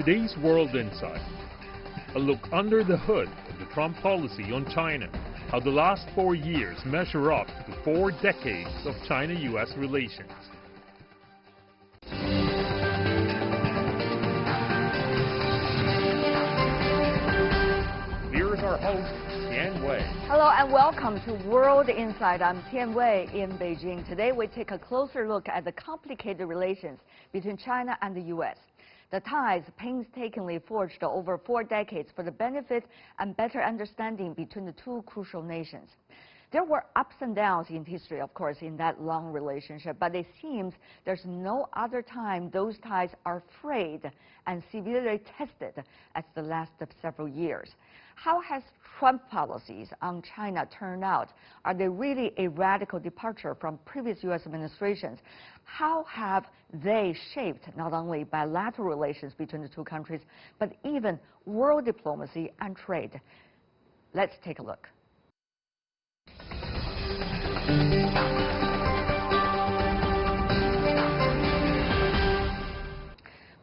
Today's World Insight, a look under the hood of the Trump policy on China, how the last 4 years measure up to 4 decades of China-U.S. relations. Here's our host, Tian Wei. Hello and welcome to World Insight. I'm Tian Wei in Beijing. Today we take a closer look at the complicated relations between China and the U.S. The ties painstakingly forged over 4 decades for the benefit and better understanding between the two crucial nations. There were ups and downs in history, of course, in that long relationship, but it seems there's no other time those ties are frayed and severely tested as the last of several years. How has Trump policies on China turned out? Are they really a radical departure from previous U.S. administrations? How have they shaped not only bilateral relations between the two countries, but even world diplomacy and trade? Let's take a look.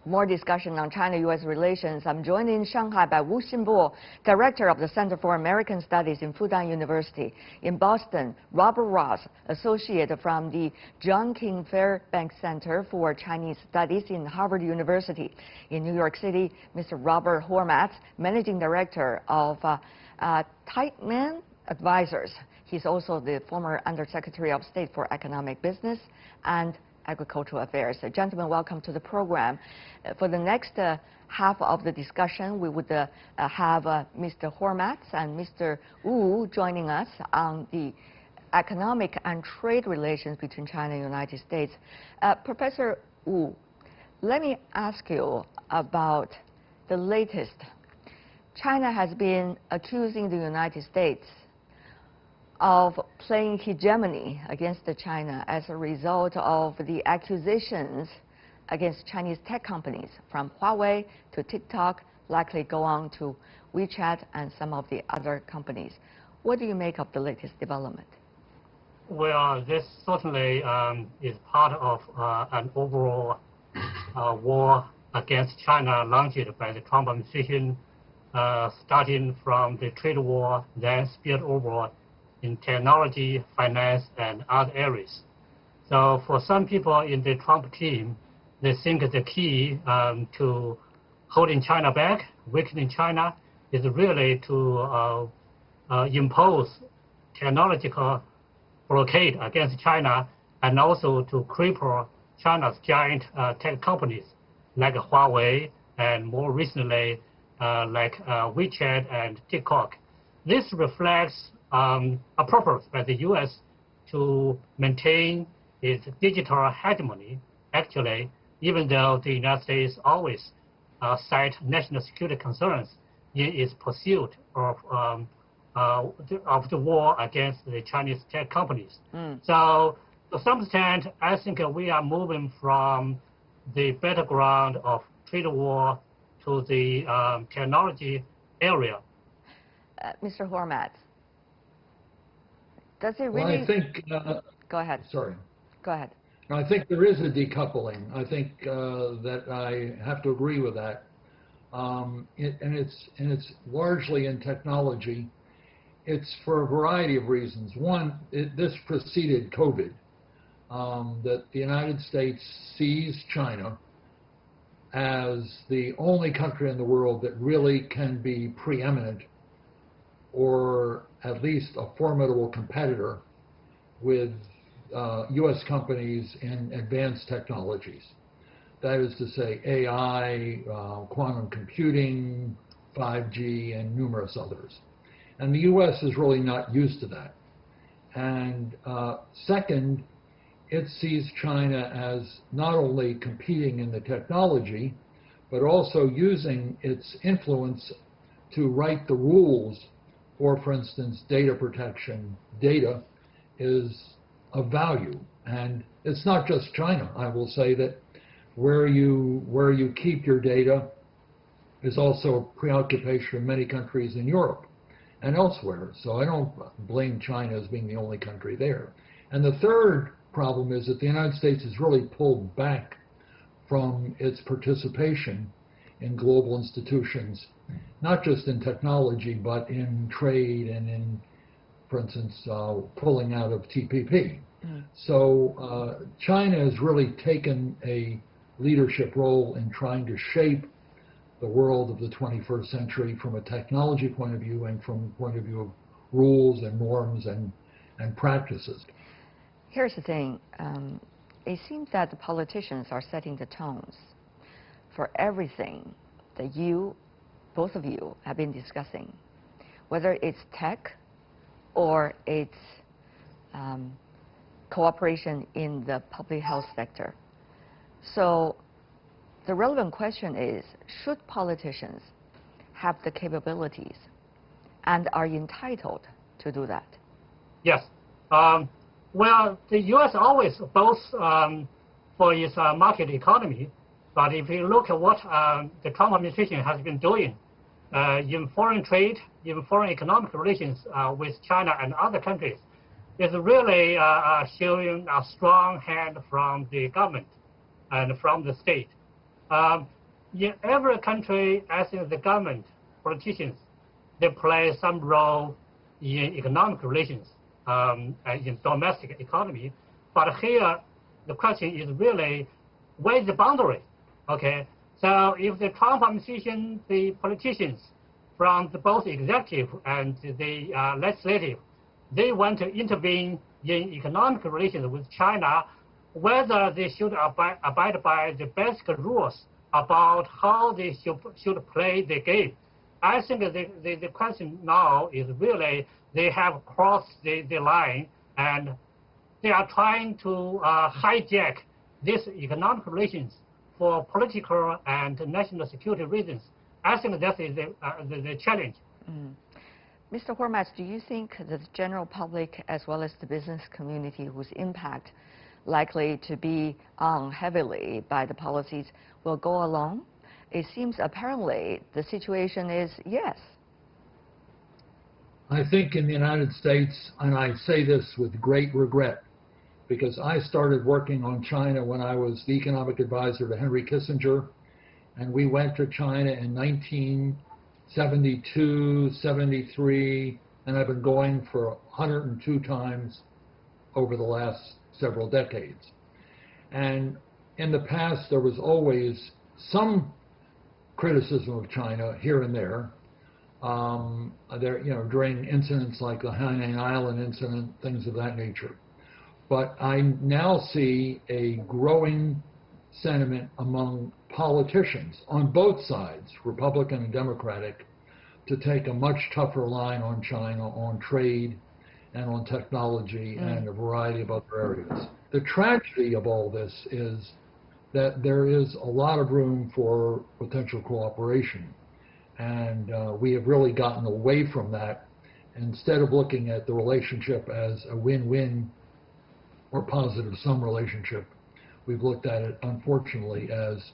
More discussion on China-U.S. relations. I'm joined in Shanghai by Wu Xinbo, Director of the Center for American Studies in Fudan University. In Boston, Robert Ross, Associate from the John King Fairbanks Center for Chinese Studies in Harvard University. In New York City, Mr. Robert Hormats, Managing Director of Tightman Advisors. He's also the former Undersecretary of State for Economic Business and Agricultural Affairs. Gentlemen, welcome to the program. For the next half of the discussion, we would have Mr. Hormats and Mr. Wu joining us on the economic and trade relations between China and the United States. Professor Wu, let me ask you about the latest. China has been accusing the United States of playing hegemony against China as a result of the accusations against Chinese tech companies, from Huawei to TikTok, likely go on to WeChat and some of the other companies. What do you make of the latest development? Well, this certainly is part of an overall war against China launched by the Trump administration, starting from the trade war, then spilled over in technology, finance, and other areas. So for some people in the Trump team, they think the key to holding China back, weakening China, is really to impose technological blockade against China and also to cripple China's giant tech companies like Huawei and more recently like WeChat and TikTok. This reflects a purpose by the U.S. to maintain its digital hegemony. Actually, even though the United States always cite national security concerns in its pursuit of the war against the Chinese tech companies. So, to some extent, I think we are moving from the battleground of trade war to the technology area. Mr. Hormats, does it really? Well, I think. Go ahead. Sorry. Go ahead. I think there is a decoupling. I think that I have to agree with that. And it's largely in technology. It's for a variety of reasons. One, this preceded COVID. That the United States sees China as the only country in the world that really can be preeminent, or at least a formidable competitor with U.S. companies in advanced technologies. That is to say, AI, quantum computing, 5G, and numerous others. And the U.S. is really not used to that. And second, it sees China as not only competing in the technology, but also using its influence to write the rules for instance, data protection. Data is of value, and it's not just China. I will say that where you keep your data is also a preoccupation of many countries in Europe and elsewhere. So I don't blame China as being the only country there. And the third problem is that the United States has really pulled back from its participation in global institutions, not just in technology, but in trade and in, for instance, pulling out of TPP. So China has really taken a leadership role in trying to shape the world of the 21st century from a technology point of view and from the point of view of rules and norms and practices. Here's the thing. It seems that the politicians are setting the tones for everything that you, both of you, have been discussing, whether it's tech or it's cooperation in the public health sector. So the relevant question is, should politicians have the capabilities and are entitled to do that? Yes. Well, the U.S. always boasts for its market economy, but if you look at what the Trump administration has been doing in foreign trade, in foreign economic relations with China and other countries, it's really showing a strong hand from the government and from the state. In every country, I think the government, politicians, they play some role in economic relations, in domestic economy. But here, the question is really, where is the boundary? Okay, so if the Trump administration, the politicians from both executive and the legislative, they want to intervene in economic relations with China, whether they should abide by the basic rules about how they should play the game. I think the question now is really they have crossed the line and they are trying to hijack these economic relations for political and national security reasons. I think that is the challenge. Mr. Hormats, do you think that the general public as well as the business community whose impact likely to be on heavily by the policies will go along? It seems apparently the situation is yes. I think in the United States, and I say this with great regret, because I started working on China when I was the economic advisor to Henry Kissinger, and we went to China in 1972, 73, and I've been going for 102 times over the last several decades. And in the past, there was always some criticism of China here and there. During incidents like the Hainan Island incident, things of that nature. But I now see a growing sentiment among politicians on both sides, Republican and Democratic, to take a much tougher line on China, on trade, and on technology, and a variety of other areas. The tragedy of all this is that there is a lot of room for potential cooperation. And we have really gotten away from that. Instead of looking at the relationship as a win-win or positive-sum relationship, we've looked at it, unfortunately, as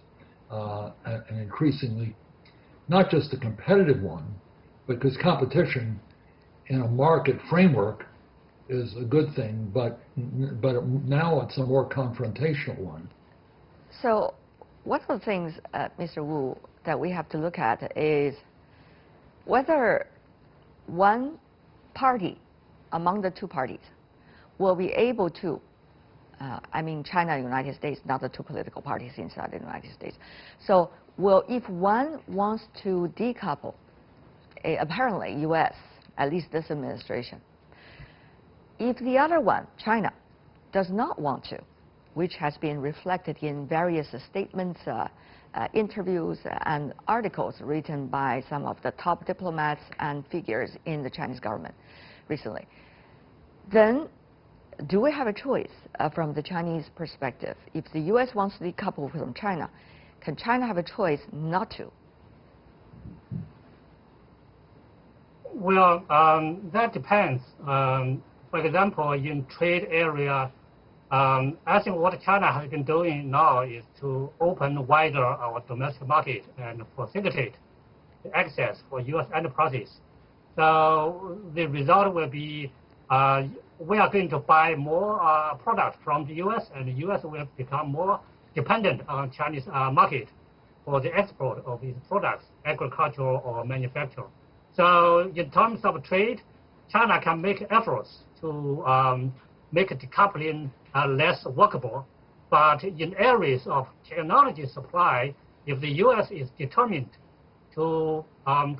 an increasingly, not just a competitive one, because competition in a market framework is a good thing, but now it's a more confrontational one. So one of the things, Mr. Wu, that we have to look at is whether one party among the two parties will be able to, China and the United States, not the two political parties inside the United States. So if one wants to decouple, apparently U.S., at least this administration, if the other one, China, does not want to, which has been reflected in various statements, interviews and articles written by some of the top diplomats and figures in the Chinese government recently, then do we have a choice from the Chinese perspective? If the U.S. wants to decouple from China, can China have a choice not to? Well, that depends. For example, in trade area, I think what China has been doing now is to open wider our domestic market and facilitate the access for U.S. enterprises. So the result will be we are going to buy more products from the U.S. and the U.S. will become more dependent on Chinese market. for the export of its products, agricultural or manufacturing. So in terms of trade, China can make efforts to make decoupling less workable. But in areas of technology supply, if the U.S. is determined to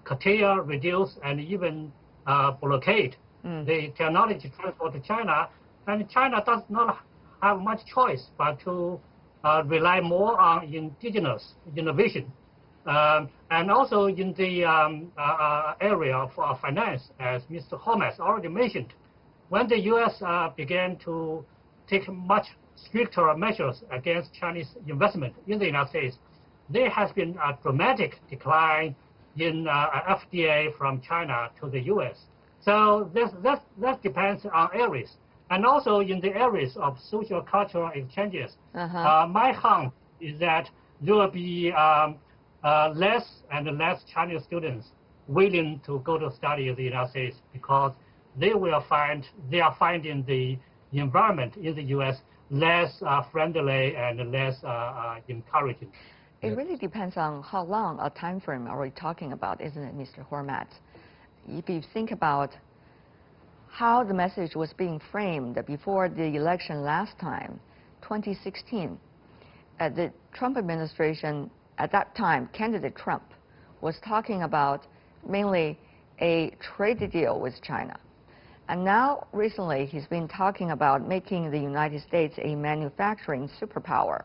curtail, reduce, and even blockade the technology transfer to China, then China does not have much choice but to rely more on indigenous innovation. And also in the area of finance, as Mr. Holmes already mentioned, when the U.S. began to take much stricter measures against Chinese investment in the United States, there has been a dramatic decline in FDI from China to the U.S. So that depends on areas. And also in the areas of social cultural exchanges, my hunch is that there will be less and less Chinese students willing to go to study in the United States because they are finding the environment in the U.S. less friendly and less encouraging. It really depends on how long a time frame are we talking about, isn't it, Mr. Hormat? If you think about how the message was being framed before the election last time, 2016, the Trump administration at that time, candidate Trump, was talking about mainly a trade deal with China. And now, recently, he's been talking about making the United States a manufacturing superpower.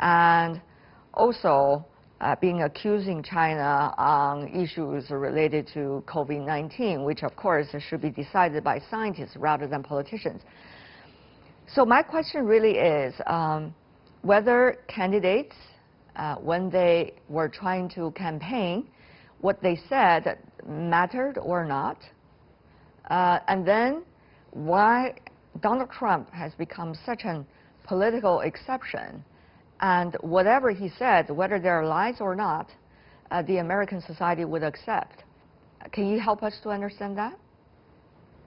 And also being accusing China on issues related to COVID-19, which of course should be decided by scientists rather than politicians. So my question really is whether candidates, when they were trying to campaign, what they said mattered or not, and then why Donald Trump has become such a political exception. And whatever he said, whether they're lies or not, the American society would accept. Can you help us to understand that?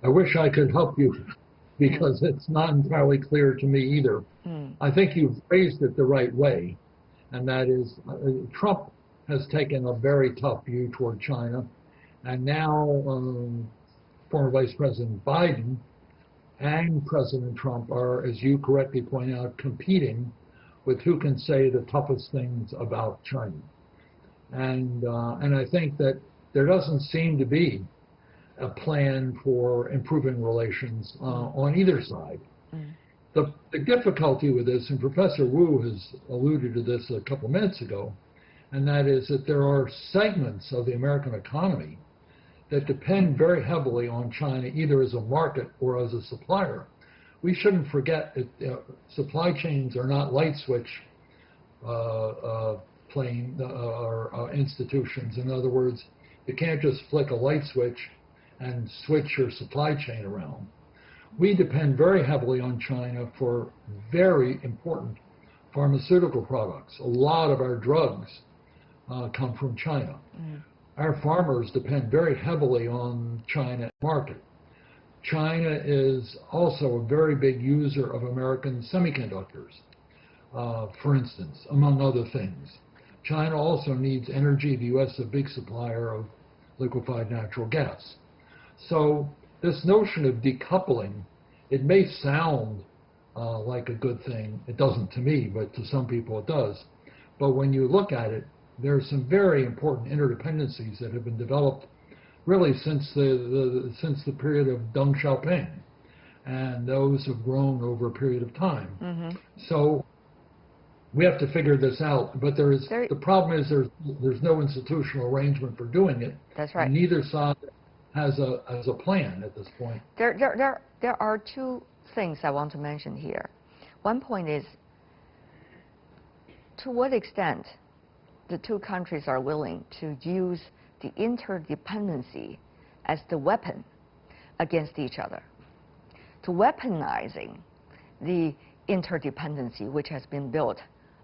I wish I could help you because it's not entirely clear to me either. I think you've phrased it the right way, and that is Trump has taken a very tough view toward China, and now former Vice President Biden and President Trump are, as you correctly point out, competing with who can say the toughest things about China. And I think that there doesn't seem to be a plan for improving relations on either side. The difficulty with this, and Professor Wu has alluded to this a couple minutes ago, and that is that there are segments of the American economy that depend very heavily on China, either as a market or as a supplier. We shouldn't forget that supply chains are not light switch institutions. In other words, you can't just flick a light switch and switch your supply chain around. We depend very heavily on China for very important pharmaceutical products. A lot of our drugs come from China. Our farmers depend very heavily on China market. China is also a very big user of American semiconductors, for instance, among other things. China also needs energy. The U.S. is a big supplier of liquefied natural gas. So this notion of decoupling, it may sound like a good thing. It doesn't to me, but to some people it does. But when you look at it, there are some very important interdependencies that have been developed really since the period of Deng Xiaoping, and those have grown over a period of time. So we have to figure this out. But the problem is there's no institutional arrangement for doing it. That's right. And neither side has a plan at this point. There are two things I want to mention here. One point is, to what extent the two countries are willing to use the interdependency as the weapon against each other, to weaponizing the interdependency which has been built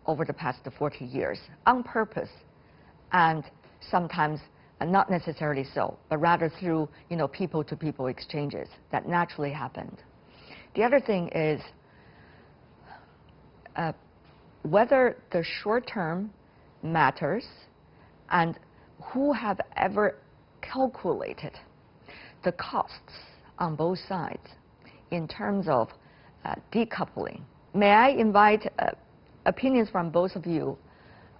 over the past 40 years on purpose, and sometimes not necessarily so, but rather through people-to-people exchanges that naturally happened. The other thing is whether the short-term matters, and who have ever calculated the costs on both sides in terms of decoupling? May I invite opinions from both of you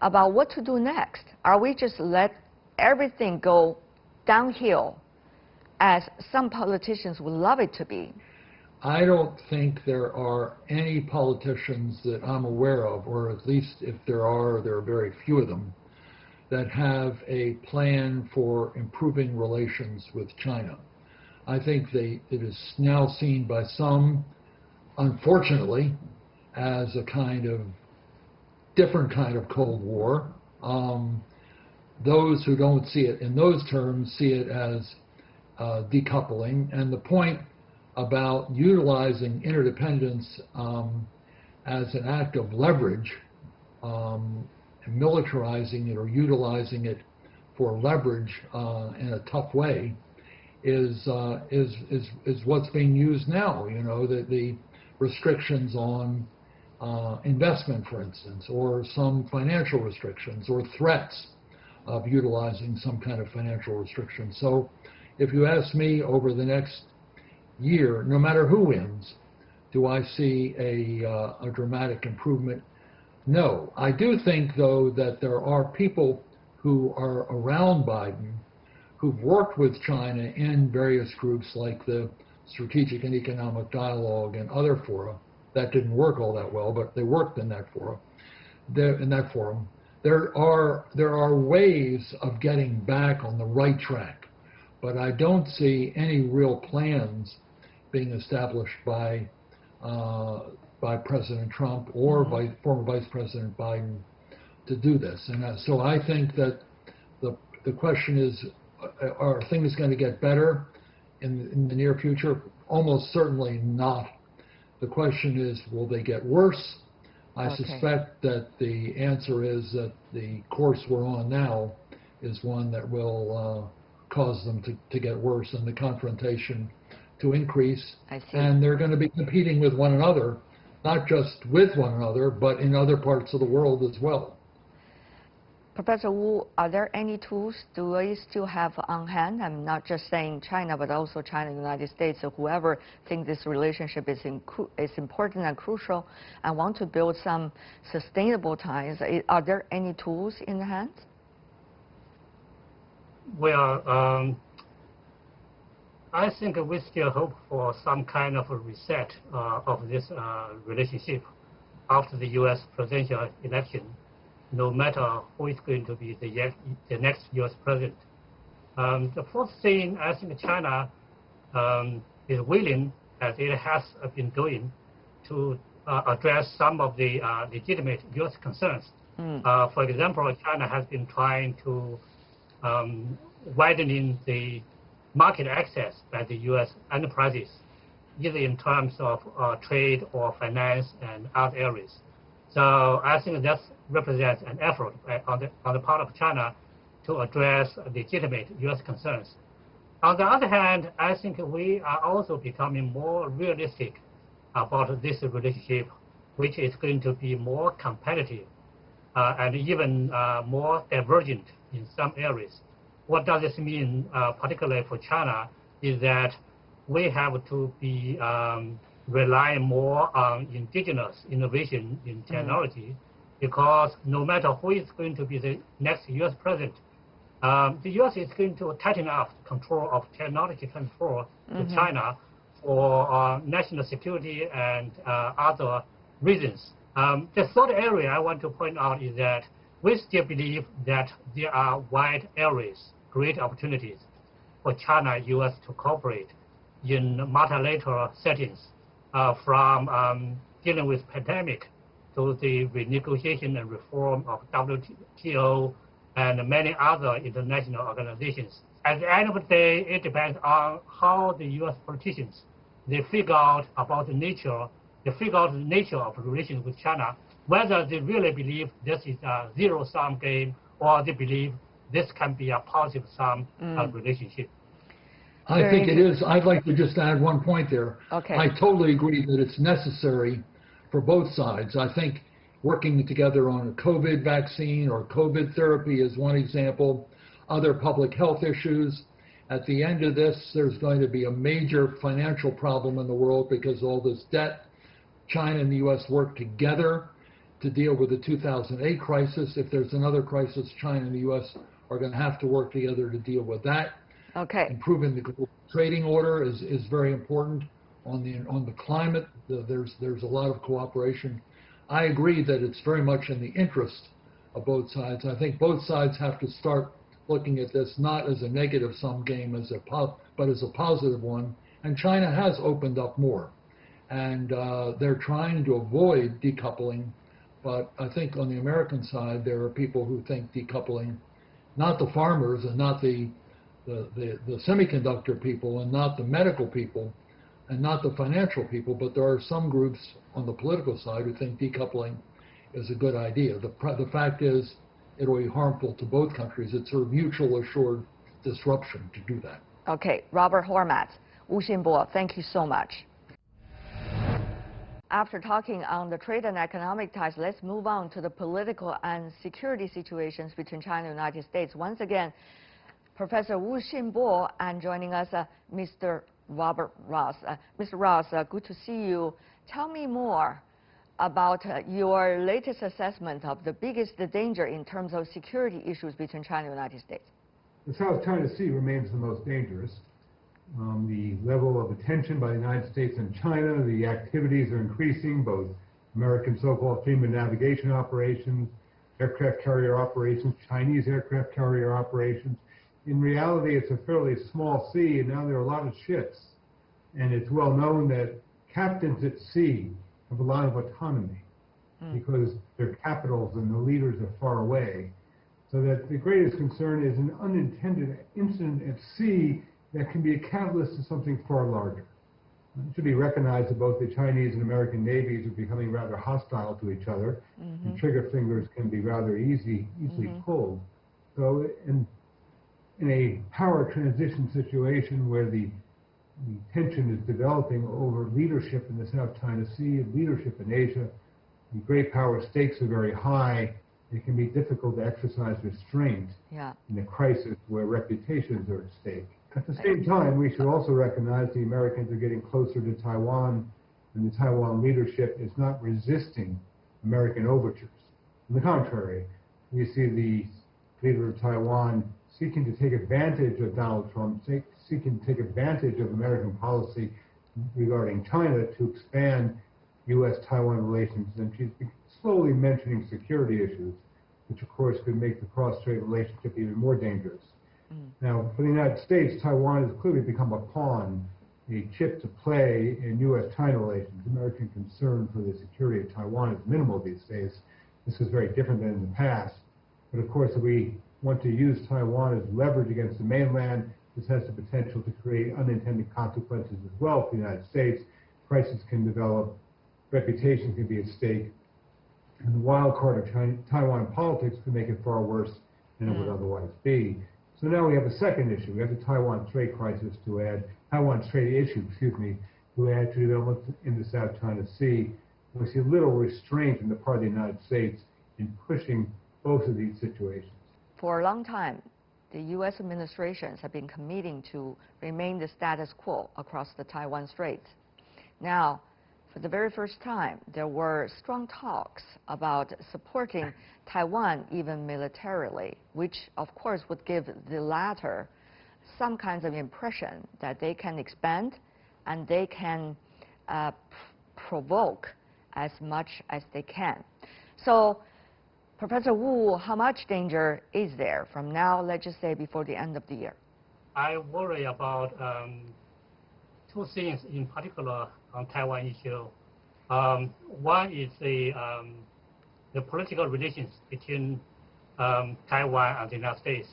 about what to do next? Are we just let everything go downhill, as some politicians would love it to be? I don't think there are any politicians that I'm aware of, or at least if there are very few of them, that have a plan for improving relations with China. I think it is now seen by some, unfortunately, as a kind of different kind of Cold War. Those who don't see it in those terms see it as decoupling. And the point about utilizing interdependence as an act of leverage, militarizing it or utilizing it for leverage in a tough way, is what's being used now. You know, the restrictions on investment, for instance, or some financial restrictions, or threats of utilizing some kind of financial restriction. So if you ask me, over the next year, no matter who wins, do I see a dramatic improvement? No. I do think, though, that there are people who are around Biden who've worked with China in various groups like the Strategic and Economic Dialogue and other fora. That didn't work all that well, but they worked in that forum. There are ways of getting back on the right track, but I don't see any real plans being established by President Trump or by former Vice President Biden to do this. And so I think that the question is, are things going to get better in the near future? Almost certainly not. The question is, will they get worse? I suspect that the answer is that the course we're on now is one that will cause them to get worse and the confrontation to increase. And they're going to be competing with one another, not just with one another, but in other parts of the world as well. Professor Wu, are there any tools do we still have on hand? I'm not just saying China, but also China, United States, or whoever thinks this relationship is important and crucial and want to build some sustainable ties. Are there any tools in the hands? Well, I think we still hope for some kind of a reset of this relationship after the U.S. presidential election, no matter who is going to be the next U.S. president. The first thing, I think China is willing, as it has been doing, to address some of the legitimate U.S. concerns. For example, China has been trying to widening the market access by the U.S. enterprises, either in terms of trade or finance and other areas. So I think that represents an effort on the part of China to address legitimate U.S. concerns. On the other hand, I think we are also becoming more realistic about this relationship, which is going to be more competitive and even more divergent in some areas. What does this mean, particularly for China, is that we have to be rely more on indigenous innovation in technology, because no matter who is going to be the next U.S. president, the U.S. is going to tighten up control of technology transfer to China for national security and other reasons. The third area I want to point out is that we still believe that there are wide areas, great opportunities for China and U.S. to cooperate in multilateral settings, from dealing with pandemic to the renegotiation and reform of WTO and many other international organizations. At the end of the day, it depends on how the U.S. politicians, they figure out about the nature of the relations with China, whether they really believe this is a zero-sum game or they believe this can be a positive-sum relationship. I think it is. I'd like to just add one point there. I totally agree that it's necessary for both sides. I think working together on a COVID vaccine or COVID therapy is one example, other public health issues. At the end of this, there's going to be a major financial problem in the world because of all this debt. China and the U.S. work together to deal with the 2008 crisis. If there's another crisis, China and the U.S. are going to have to work together to deal with that. Okay. Improving the global trading order is very important. On the climate, there's a lot of cooperation. I agree that it's very much in the interest of both sides. I think both sides have to start looking at this not as a negative-sum game, but as a positive one. And China has opened up more. And they're trying to avoid decoupling. But I think on the American side, there are people who think decoupling, not the farmers and not the semiconductor people and not the medical people and not the financial people, but there are some groups on the political side who think decoupling is a good idea. The fact is, it will be harmful to both countries. It's sort of mutual assured disruption to do that. Okay, Robert Hormat, Wu Xinbo, thank you so much. After talking on the trade and economic ties, let's move on to the political and security situations between China and the United States. Once again, Professor Wu Xinbo, and joining us, Mr. Robert Ross. Mr. Ross, good to see you. Tell me more about your latest assessment of the biggest danger in terms of security issues between China and the United States. The South China Sea remains the most dangerous. The level of attention by the United States and China, the activities are increasing, both American so-called freedom of navigation operations, aircraft carrier operations, Chinese aircraft carrier operations. In reality, it's a fairly small sea, and now there are a lot of ships. And it's well known that captains at sea have a lot of autonomy because their capitals and the leaders are far away. So that the greatest concern is an unintended incident at sea that can be a catalyst to something far larger. It should be recognized that both the Chinese and American navies are becoming rather hostile to each other, and trigger fingers can be rather easily pulled. So in a power transition situation where the tension is developing over leadership in the South China Sea and leadership in Asia, the great power stakes are very high. It can be difficult to exercise restraint in a crisis where reputations are at stake. At the same time, we should also recognize the Americans are getting closer to Taiwan, and the Taiwan leadership is not resisting American overtures. On the contrary, we see the leader of Taiwan seeking to take advantage of Donald Trump, seeking to take advantage of American policy regarding China to expand U.S.-Taiwan relations, and she's slowly mentioning security issues, which of course could make the cross-strait relationship even more dangerous. Now, for the United States, Taiwan has clearly become a pawn, a chip to play in U.S.-China relations. American concern for the security of Taiwan is minimal these days. This is very different than in the past. But of course, if we want to use Taiwan as leverage against the mainland, this has the potential to create unintended consequences as well for the United States. Crises can develop, reputations can be at stake, and the wild card of Taiwan politics could make it far worse than it would otherwise be. So now we have a second issue. We have the Taiwan trade crisis to add, Taiwan trade issue, to add to developments in the South China Sea. We see little restraint on the part of the United States in pushing both of these situations. For a long time, the U.S. administrations have been committing to remain the status quo across the Taiwan Straits. Now, for the very first time, there were strong talks about supporting Taiwan even militarily, which of course would give the latter some kinds of impression that they can expand and they can provoke as much as they can. So, Professor Wu, how much danger is there from now, let's just say, before the end of the year? I worry about two things in particular on Taiwan issue. One is the political relations between Taiwan and the United States.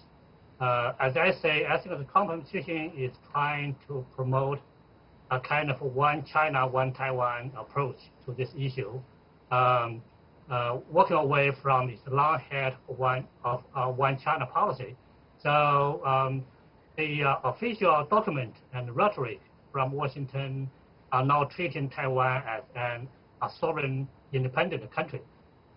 As I say, I think the Trump administration is trying to promote a kind of one China, one Taiwan approach to this issue, walking away from this long-held one China policy. So the official document and rhetoric from Washington are now treating Taiwan as a sovereign, independent country.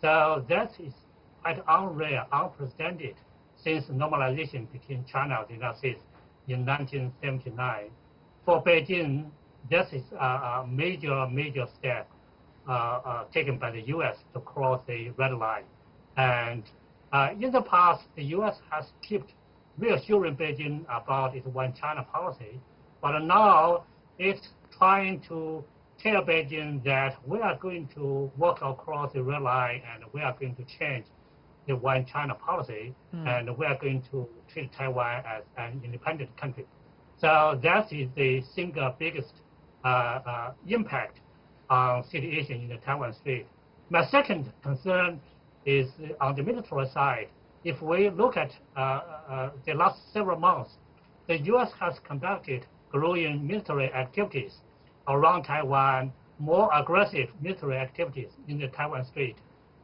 So that is quite unrare, unprecedented since normalization between China and the United States in 1979. For Beijing, this is a major step taken by the U.S. to cross the red line. And in the past, the U.S. has kept reassuring Beijing about its one China policy, but now it's trying to tell Beijing that we are going to walk across the red line and we are going to change the one China policy, and we are going to treat Taiwan as an independent country. So that is the single biggest impact on situation in the Taiwan Strait. My second concern is on the military side. If we look at the last several months, the U.S. has conducted growing military activities around Taiwan, more aggressive military activities in the Taiwan Strait.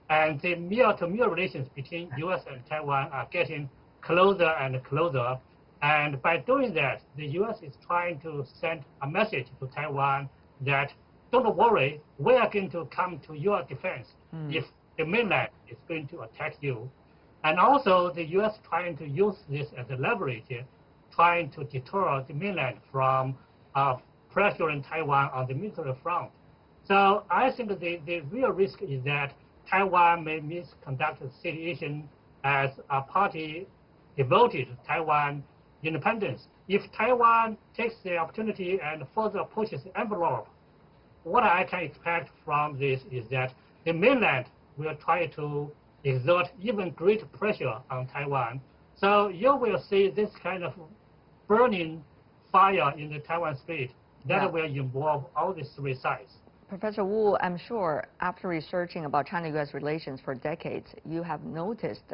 And the meal-to-meal relations between U.S. and Taiwan are getting closer and closer. And by doing that, the U.S. is trying to send a message to Taiwan that, don't worry, we are going to come to your defense if the mainland is going to attack you. And also, the U.S. trying to use this as a leverage, trying to deter the mainland from pressuring Taiwan on the military front. So I think the real risk is that Taiwan may misconduct the situation as a party devoted to Taiwan independence. If Taiwan takes the opportunity and further pushes the envelope, what I can expect from this is that the mainland will try to exert even greater pressure on Taiwan. So you will see this kind of burning fire in the Taiwan Strait that will involve all these three sides. Professor Wu, I'm sure after researching about China-U.S. relations for decades, you have noticed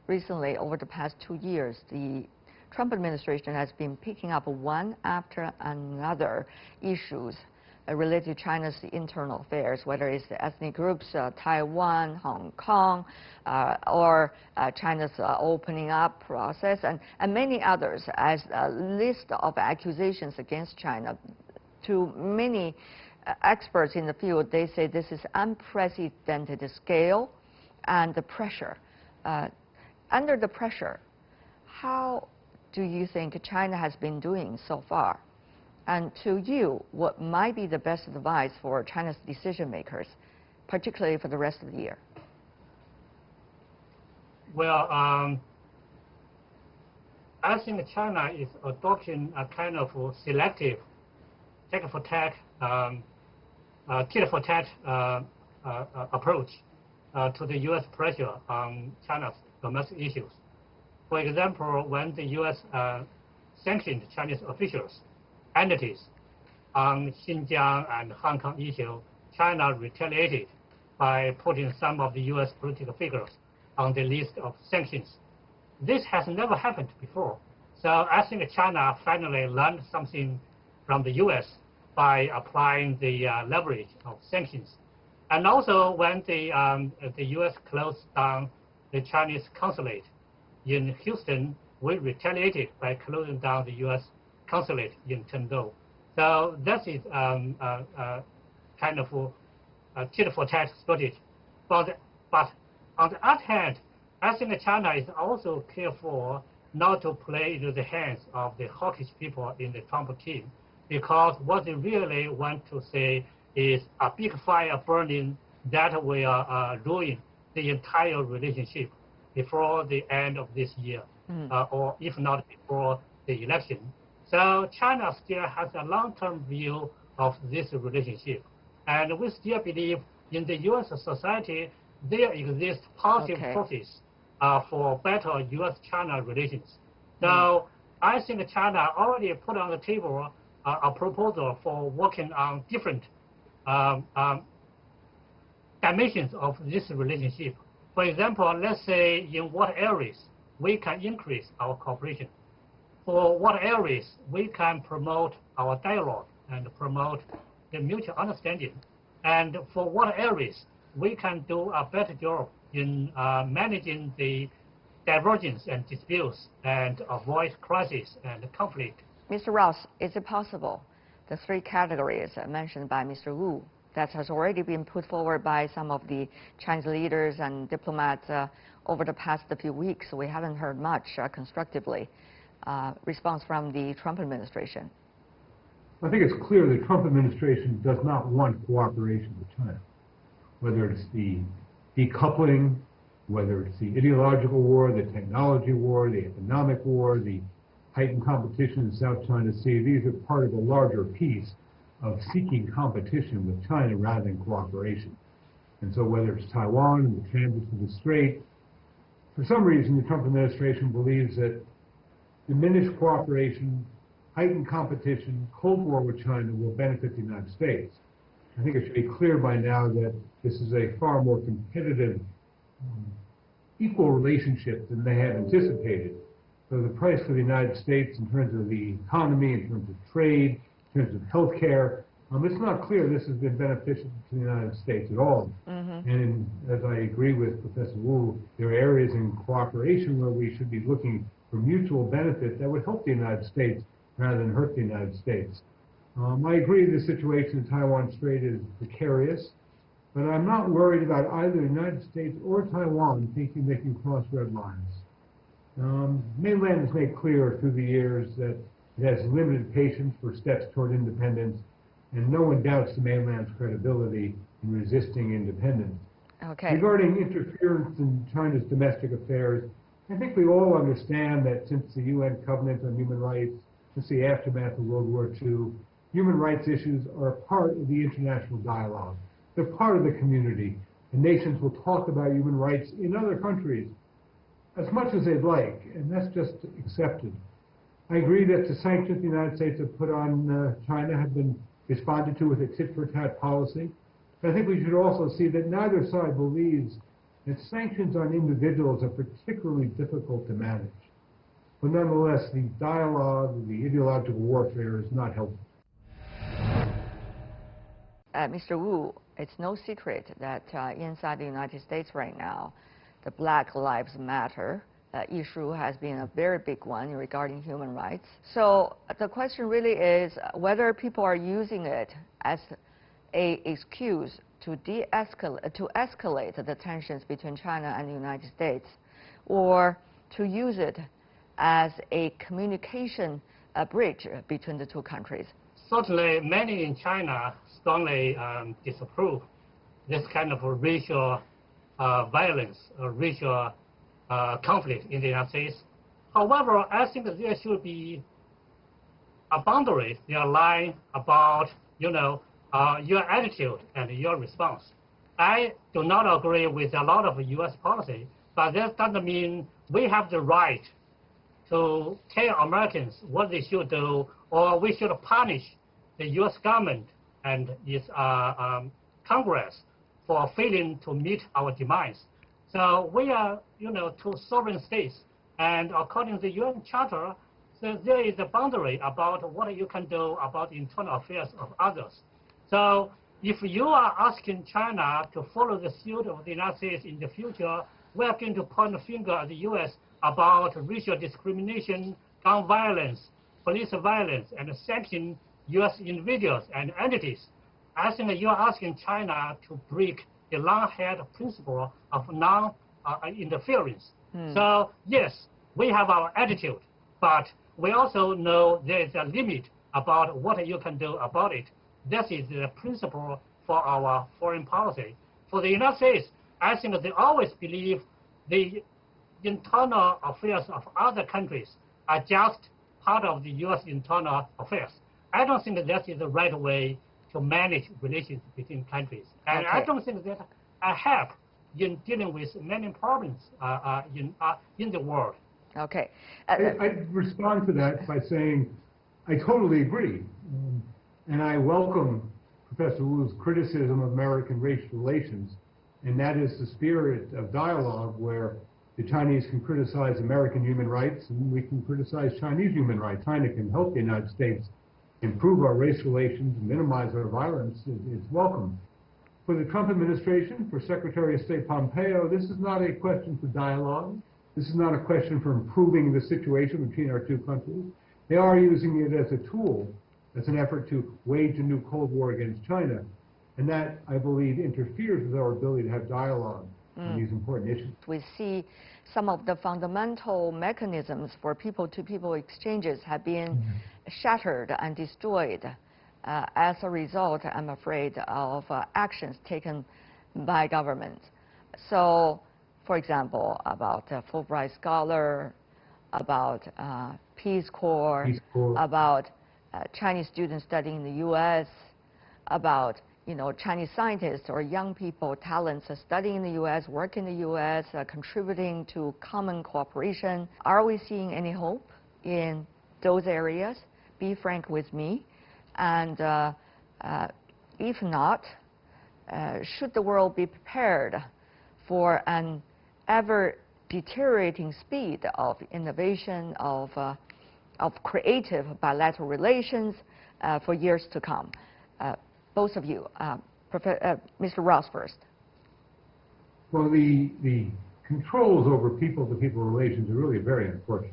recently, over the past 2 years, the Trump administration has been picking up one after another issues related to China's internal affairs, whether it's the ethnic groups, Taiwan, Hong Kong, or China's opening up process, and many others, as a list of accusations against China. To many experts in the field, they say this is unprecedented scale and the pressure. Under the pressure, how do you think China has been doing so far? And to you, what might be the best advice for China's decision makers, particularly for the rest of the year? Well, I think China is adopting a kind of selective tit-for-tat approach to the U.S. pressure on China's domestic issues. For example, when the U.S. sanctioned Chinese officials, entities on Xinjiang and Hong Kong issue, China retaliated by putting some of the U.S. political figures on the list of sanctions. This has never happened before. So I think China finally learned something from the U.S. by applying the leverage of sanctions. And also when the U.S. closed down the Chinese consulate in Houston, we retaliated by closing down the U.S. consulate in Chengdu. So that is kind of a tit-for-tat strategy. But on the other hand, I think China is also careful not to play into the hands of the hawkish people in the Trump team, because what they really want to say is a big fire burning that will ruin the entire relationship before the end of this year, or if not before the election. So China still has a long-term view of this relationship. And we still believe in the U.S. society, there exist positive forces for better U.S.-China relations. So I think China already put on the table a proposal for working on different dimensions of this relationship. For example, let's say in what areas we can increase our cooperation. For what areas we can promote our dialogue and promote the mutual understanding. And for what areas we can do a better job in managing the divergence and disputes and avoid crisis and conflict. Mr. Ross, is it possible the three categories mentioned by Mr. Wu that has already been put forward by some of the Chinese leaders and diplomats over the past few weeks. We haven't heard much constructively response from the Trump administration. I think it's clear the Trump administration does not want cooperation with China, whether it's the decoupling, whether it's the ideological war, the technology war, the economic war, the heightened competition in the South China Sea. These are part of a larger piece of seeking competition with China rather than cooperation. And so whether it's Taiwan and the transit to the Strait, for some reason the Trump administration believes that diminished cooperation, heightened competition, Cold War with China will benefit the United States. I think it should be clear by now that this is a far more competitive, equal relationship than they had anticipated. So the price for the United States in terms of the economy, in terms of trade, in terms of health care, it's not clear this has been beneficial to the United States at all. And as I agree with Professor Wu, there are areas in cooperation where we should be looking for mutual benefit that would help the United States rather than hurt the United States. I agree the situation in Taiwan Strait is precarious, but I'm not worried about either the United States or Taiwan thinking they can cross red lines. Mainland has made clear through the years that it has limited patience for steps toward independence, and no one doubts the mainland's credibility in resisting independence. Regarding interference in China's domestic affairs, I think we all understand that since the UN Covenant on Human Rights, since the aftermath of World War II, human rights issues are a part of the international dialogue. They're part of the community, and nations will talk about human rights in other countries as much as they'd like, and that's just accepted. I agree that the sanctions the United States have put on China have been responded to with a tit-for-tat policy. But I think we should also see that neither side believes that sanctions on individuals are particularly difficult to manage. But nonetheless, the dialogue, the ideological warfare is not helpful. Mr. Wu, it's no secret that inside the United States right now, the Black Lives Matter issue has been a very big one regarding human rights. So the question really is whether people are using it as an excuse to escalate the tensions between China and the United States, or to use it as a communication bridge between the two countries. Certainly, many in China strongly disapprove this kind of racial violence, racial conflict in the United States. However, I think that there should be a boundary, a line about, your attitude and your response. I do not agree with a lot of U.S. policy, but that doesn't mean we have the right to tell Americans what they should do, or we should punish the U.S. government and its Congress for failing to meet our demands. So we are, two sovereign states, and according to the UN Charter, so there is a boundary about what you can do about the internal affairs of others. So if you are asking China to follow the suit of the United States in the future, we are going to point a finger at the U.S. about racial discrimination, gun violence, police violence, and sanction U.S. individuals and entities. I think you are asking China to break the long-held principle of non-interference. So yes, we have our attitude, but we also know there is a limit about what you can do about it. That is the principle for our foreign policy. For the United States, I think they always believe the internal affairs of other countries are just part of the U.S. internal affairs. I don't think that is the right way to manage relations between countries. And I don't think that help in dealing with many problems in the world. Okay. I'd respond to that by saying I totally agree. And I welcome Professor Wu's criticism of American race relations. And that is the spirit of dialogue where the Chinese can criticize American human rights and we can criticize Chinese human rights. China can help the United States improve our race relations, minimize our violence. It's welcome. For the Trump administration, for Secretary of State Pompeo, this is not a question for dialogue. This is not a question for improving the situation between our two countries. They are using it as a tool, as an effort to wage a new Cold War against China. And that, I believe, interferes with our ability to have dialogue on these important issues. We see some of the fundamental mechanisms for people-to-people exchanges have been shattered and destroyed as a result, I'm afraid, of actions taken by governments. So, for example, about Fulbright Scholar, about Peace Corps, about Chinese students studying in the U.S., about Chinese scientists or young people, talents studying in the U.S., work in the U.S., contributing to common cooperation. Are we seeing any hope in those areas? Be frank with me. And if not, should the world be prepared for an ever-deteriorating speed of innovation, of creative bilateral relations for years to come? Both of you, Mr. Ross first. Well, the controls over people-to-people relations are really very important.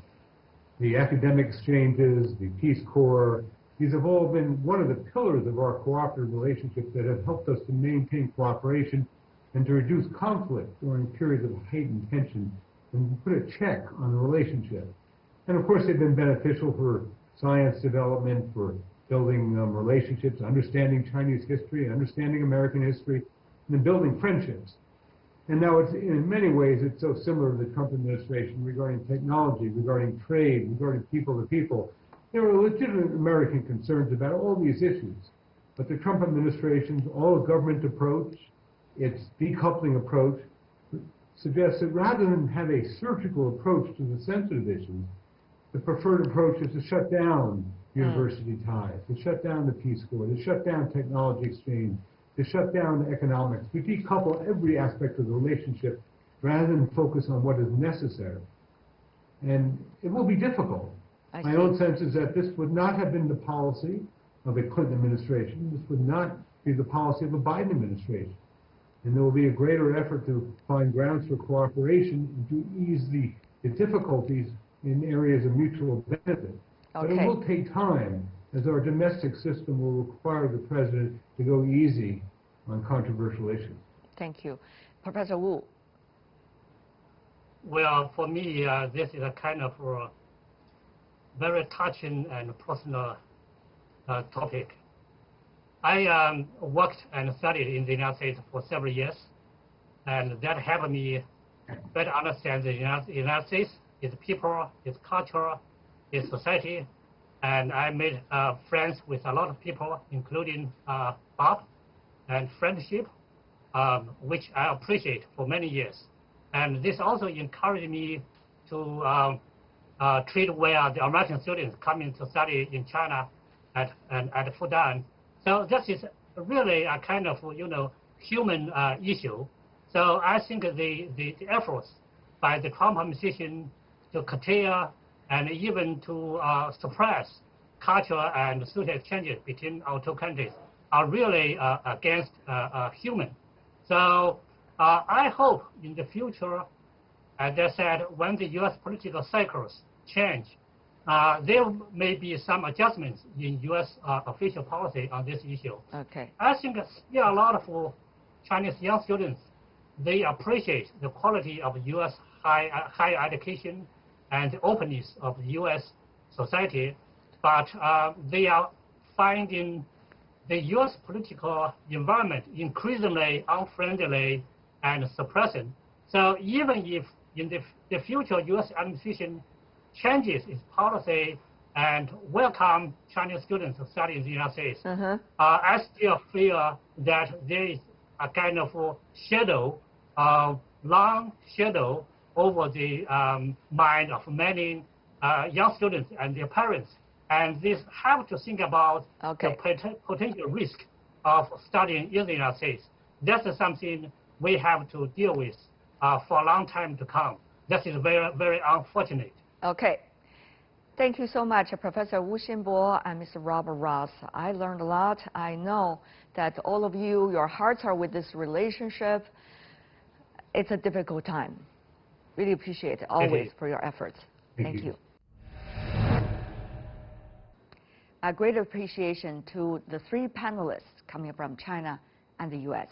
The academic exchanges, the Peace Corps, these have all been one of the pillars of our cooperative relationship that have helped us to maintain cooperation and to reduce conflict during periods of heightened tension and put a check on the relationship. And of course, they've been beneficial for science development, for building relationships, understanding Chinese history, understanding American history, and then building friendships. And now, in many ways, it's so similar to the Trump administration regarding technology, regarding trade, regarding people-to-people. There are legitimate American concerns about all these issues. But the Trump administration's all-government approach, its decoupling approach, suggests that rather than have a surgical approach to the sensitive issues, the preferred approach is to shut down university ties, to shut down the Peace Corps, to shut down technology exchange, to shut down economics, to decouple every aspect of the relationship rather than focus on what is necessary. And it will be difficult. My own sense is that this would not have been the policy of a Clinton administration. This would not be the policy of a Biden administration. And there will be a greater effort to find grounds for cooperation and to ease the difficulties in areas of mutual benefit. But it will take time, as our domestic system will require the president to go easy on controversial issues. Thank you. Professor Wu. Well, for me, this is a kind of very touching and personal topic. I worked and studied in the United States for several years, and that helped me better understand the United States, its people, its culture, its society, and I made friends with a lot of people, including Bob, and friendship, which I appreciate for many years. And this also encouraged me to treat well the American students coming to study in China at Fudan. So this is really a kind of human issue. So I think the efforts by the Trump administration to curtail and even to suppress cultural and social exchanges between our two countries are really against human. So I hope in the future, as I said, when the U.S. political cycles change, there may be some adjustments in U.S. Official policy on this issue. Okay. I think still a lot of Chinese young students, they appreciate the quality of U.S. higher education and the openness of the U.S. society, but they are finding the U.S. political environment increasingly unfriendly and suppressing. So even if in the future U.S. administration changes its policy and welcome Chinese students to study in the United States, I still feel that there is a kind of shadow, long shadow over the mind of many young students and their parents. And this have to think about the potential risk of studying in the United States. That's something we have to deal with for a long time to come. That is very, very unfortunate. Okay. Thank you so much, Professor Wu Xinbo and Mr. Robert Ross. I learned a lot. I know that all of you, your hearts are with this relationship. It's a difficult time. Really appreciate it always for your efforts. Thank you. A great appreciation to the three panelists coming from China and the U.S.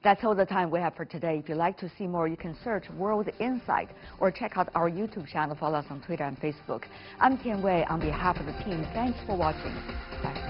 That's all the time we have for today. If you'd like to see more, you can search World Insight or check out our YouTube channel. Follow us on Twitter and Facebook. I'm Tian Wei on behalf of the team. Thanks for watching. Bye.